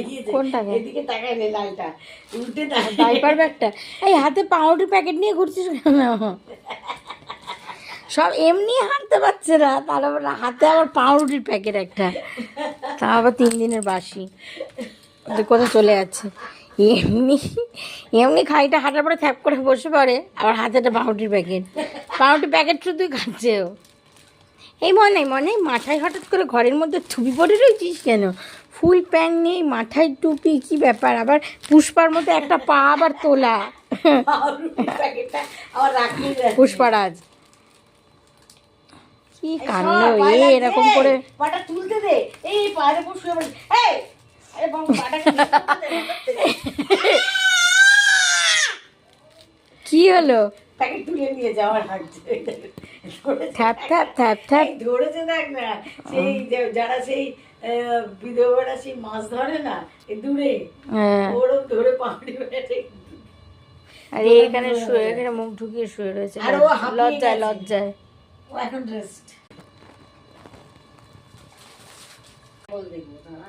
দাঁড়িয়েছে, কোনটাকে? এদিকে তাকাইলে লালটা উল্টে ডাইপার ব্যাগটা, এই হাতে পাউরুটির প্যাকেট নিয়ে ঘুরছিস কেন? সব এমনি হাঁটতে পারছে না, তার আবার হাতে আবার পাউরুটির প্যাকেট একটা, তা আবার 3 দিনের বাসি, কোথায় চলে যাচ্ছে। এমনি এমনি খাইটা হাঁটার পরে থ্যাপ করে বসে পড়ে, আবার হাতে একটা পাউরুটির প্যাকেট, পাউরুটির প্যাকেট শুধুই খাচ্ছে ও। এই মনে মাথায় হঠাৎ করে ঘরের মধ্যে থুপি পড়ে রয়েছিস কেন? ফুল প্যান্ট নেই, মাথায় টুপি, কি ব্যাপার? আবার পুষ্পার মতো একটা পা আবার তোলা। প্যাকেটটা আবার রাখি পুষ্পারাজ কি কাণ্ড এরকম করে। পাটা তুলতে দে, এই পায়ের উপর শুয়ে পড়ে, এই আরে বাবা পাটাকে কি হলো? প্যাকেট তুলে নিয়ে যাওয়ার হাঁটছে, থ্যাপ থ্যাপ থ্যাপ থ্যাপ। ধরেছে দেখ না, সেই যারা সেই বিধবারা সেই মাছ ধরে না এই দূরে, ওরম ধরে পাহাড়ি বেড়াতে। আর এখানে শুয়ে, এখানে মুখ ঢুকিয়ে শুয়ে রয়েছে, আর ও হাঁপিয়ে লজ্জায়। ও এখন রেস্ট বল দেখবো দাঁড়া।